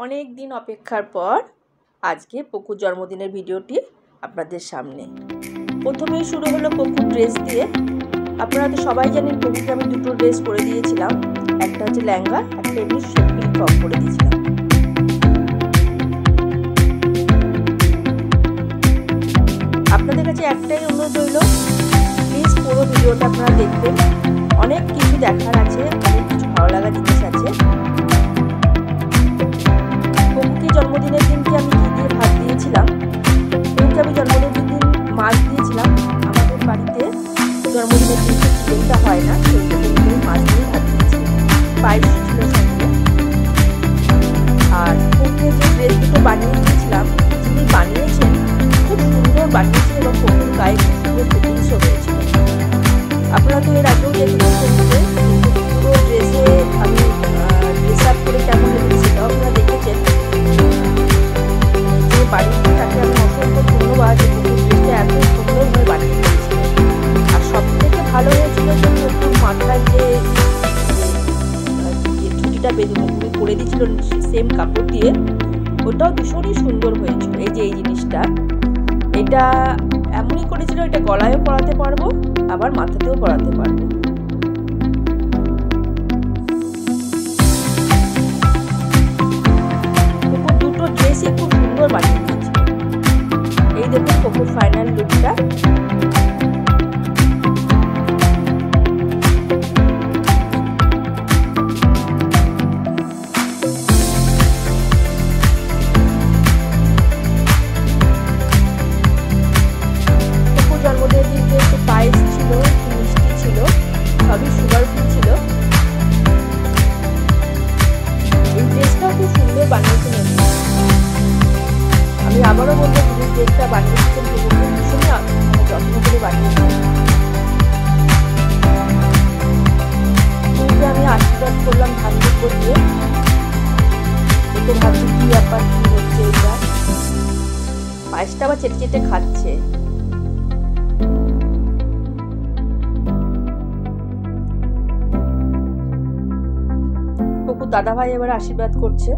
অনেক দিন অপেক্ষার পর আজকে পকুর জন্মদিনের ভিডিওটি আপনাদের সামনে। প্রথমেই শুরু হলো পকুর ড্রেস দিয়ে। আপনারা তো সবাই জানেন পকুকে আমি দুটো ড্রেস করে দিয়েছিলাম, একটা হচ্ছে লেহেঙ্গা, একটা এমনি সিম্পল টপ করে দিয়েছিলাম। আপনাদের কাছে একটাই অনুরোধ রইল, প্লিজ পুরো ভিডিওটা আপনারা দেখবেন। অনেক কিছু দেখার আছে, অনেক কিছু ভালো লাগার জিনিস আছে। পকুকে জন্মদিনের দিনকে আমি কী দিয়ে ভাত দিয়েছিলাম, পকুকে আমি জন্মদিনের দিন মাছ দিয়েছিলাম। আমাদের বাড়িতে জন্মদিনের দিন চিকেনটা হয় না, সেই জন্য মাছ দিয়ে ভাত দিয়েছিলাম। পায়েস ছিল সঙ্গে। আর পকুকে যে ড্রেস দুটো বানিয়ে দিয়েছিলাম, যিনি বানিয়েছেন খুব সুন্দর বানিয়েছেন এবং পকুর গায়ে খুব সুন্দর ফিটিংসও হয়েছিল। আপনারা তো এর আগেও দেখেছেন পুরো ড্রেসে আমি ড্রেস আপ করে কেমন লেগেছে সেটাও আপনারা দেখেছেন। যে বাড়িতে তাকে আমি অসংখ্য ধন্যবাদ, যে ড্রেসটা এত সুন্দরভাবে বানিয়ে দিয়েছিল। আর সব থেকে ভালো হয়েছিল যে পকুর মাথায় যে ছুটিটা বেঁধে করে দিয়েছিল সেম কাপড় দিয়ে, ওটাও ভীষণই সুন্দর হয়েছিল। এই যে এই জিনিসটা, এটা এমনই করেছিল, এটা গলায়ও পরাতে পারবো আবার মাথাতেও পরাতে পারবো। পকুর দুটো ড্রেসই খুব সুন্দর বানিয়ে দিয়েছিল। এই দেখুন পকুর ফাইনাল লুকটা। জন্মদিনের দিনকে একটু পায়েস ছিল, একটু মিষ্টি ছিল, সবই সুগার ফ্রি ছিল। এই ড্রেসটাও খুব সুন্দর বানিয়েছিলেন। আমি আবারও বলবো, যিনি ড্রেসটা বানিয়েছিলেন ভীষণই যত্ন করে বানিয়েছিলেন। পকুকে আমি আশীর্বাদ করলাম ধান দুঃখ দিয়ে। একটু ভাবছি কি ব্যাপার, কি হচ্ছে এটা। পায়েসটা আবার চেটে চেটে খাচ্ছে। পকুর দাদা ভাই এবার আশীর্বাদ করছে।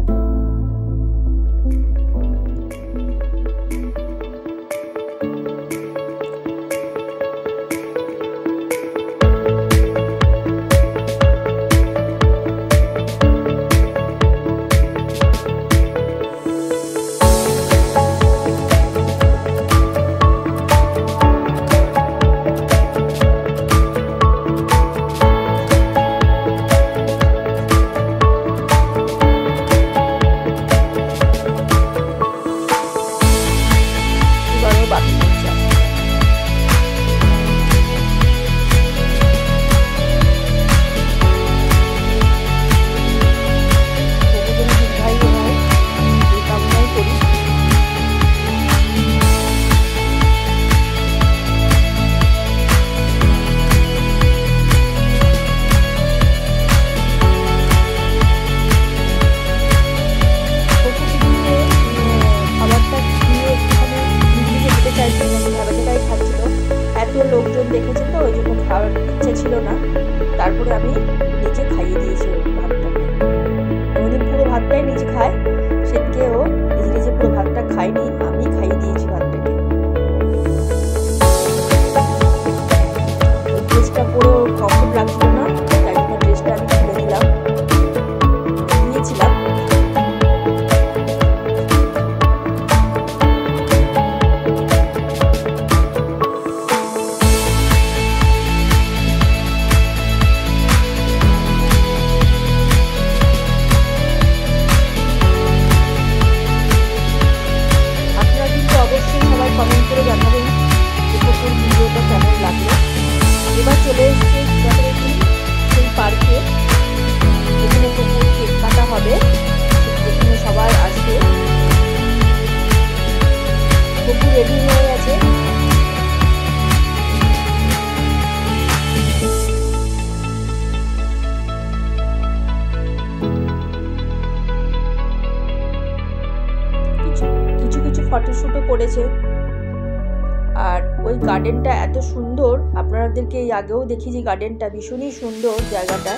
লোকজন দেখেছে তো ওই জন্য খাওয়ার ইচ্ছে ছিল না, তারপরে আমি নিজে খাইয়ে দিয়েছি ভাতটাকে। কোনোদিন পুরো ভাতটাই নিজে খায়, সেদিকে ও নিজে নিজে পুরো ভাতটা খায়নি, আমি খাইয়ে দিয়েছি ভাতটাকে। ড্রেসটা পরে ওর কমফোর্ট লাগছিল না, তাই জন্য ড্রেসটা আমি খুলে দিলাম, দিয়েছিলাম। কমেন্ট করে জানাবেন যে পকুর ভিডিওটা কেমন লাগলো। এবার চলে এসেছে সেই পার্কে, যেখানে পকুর কেক কাটা হবে, যেখানে সবাই আসবে। পকু রেডি হয়ে গেছে। কিছু কিছু ফটোশ্যুটও করেছে। আর ওই গার্ডেনটা এত সুন্দর, আপনাদেরকে এই আগেও দেখিয়েছি, গার্ডেনটা ভীষণই সুন্দর জায়গাটা।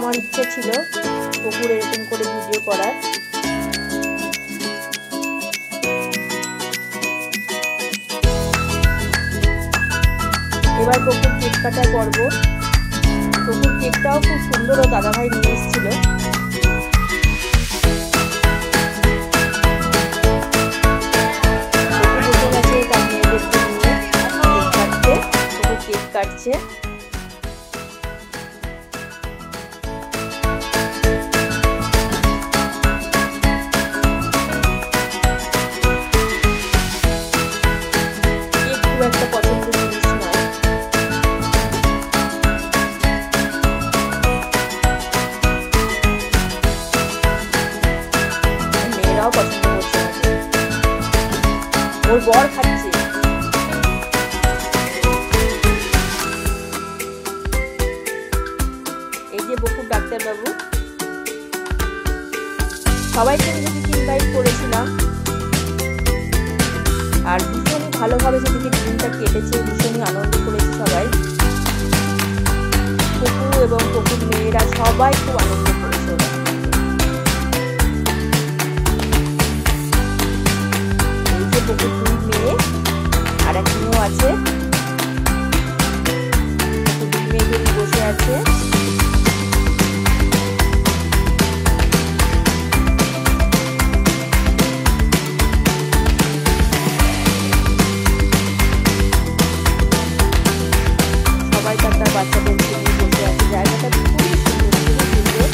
আমার ইচ্ছে ছিল পুকুরে এরকম করে ভিডিও করার। এবার পুকুর কেক কাটার পর্ব। পুকুর কেকটাও খুব সুন্দর ও দাদাভাই নিয়ে এসেছিল। কেক কাটছে। ওর বর খাচ্ছে। এই যে বকুর ডাক্তারবাবু, সবাইকে সেদিকে ইনভাইট করেছিলাম আর ভীষণই ভালোভাবে সেদিকে দিনটা কেটেছে, ভীষণই আনন্দ করেছে সবাই। বকু এবং বকুর মেয়েরা সবাই খুব আনন্দ করেছে। বকুর দুই মেয়ে আর এক মেয়েও আছে। দুই মেয়ে বসে আছে। সবাই তার বাচ্চাদেরকে নিয়ে বসে আছে। জায়গাটা খুবই সুন্দর,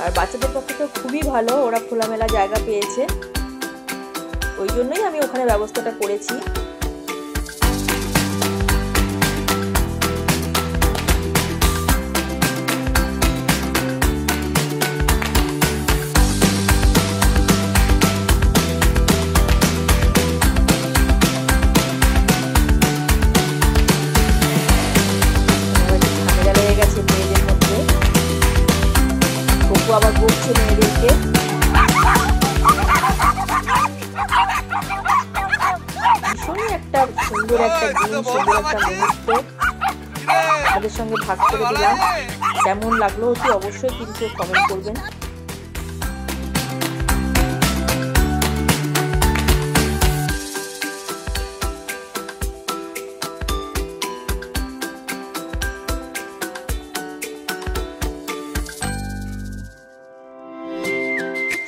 আর বাচ্চাদের পক্ষে তো খুবই ভালো, ওরা খোলামেলা জায়গা পেয়েছে। ওই জন্যই আমি ওখানে ব্যবস্থাটা করেছি। ঝামেলা লেগে গেছে মেয়েদের মধ্যে। বকু আবার বকছে মেয়েদেরকে। একটা সুন্দর একটা দিন, সুন্দর একটা মুহূর্ত তাদের সঙ্গে ভাগ করে দিলাম। কেমন লাগলো অতি অবশ্যই কিন্তু কমেন্ট করবেন।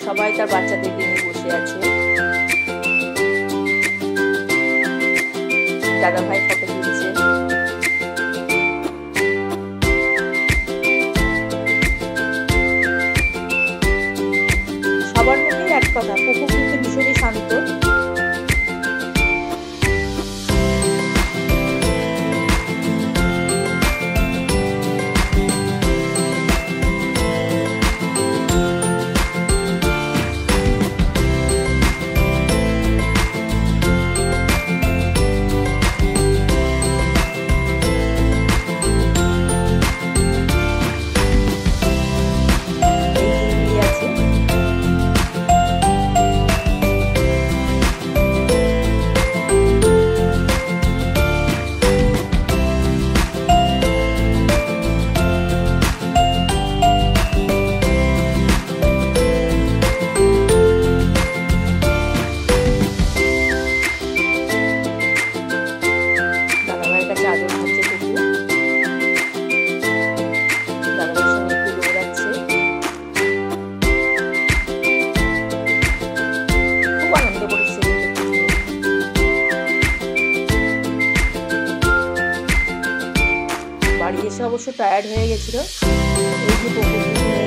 সবাই তার বাচ্চাদেরকে নিয়ে বসে আছে। দাদাভাই ফটো তুলছে। সবার মধ্যেই এক কথা, পুকুর কিন্তু ভীষণই শান্ত। বাড়ি এসে অবশ্য টায়ার্ড হয়ে গেছিল। এই যে পুকুর নিয়ে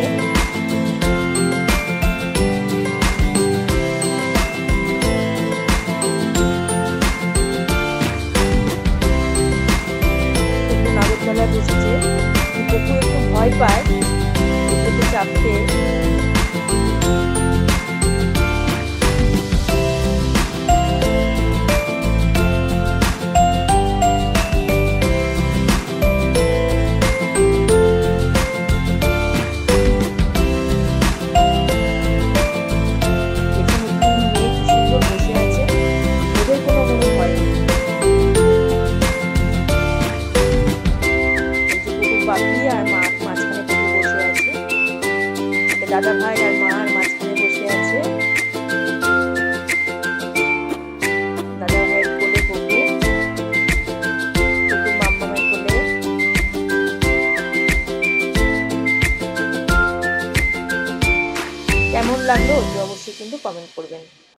নাগরতলায় বসেছে। পুকুর একটু ভয় পায় চাপতে।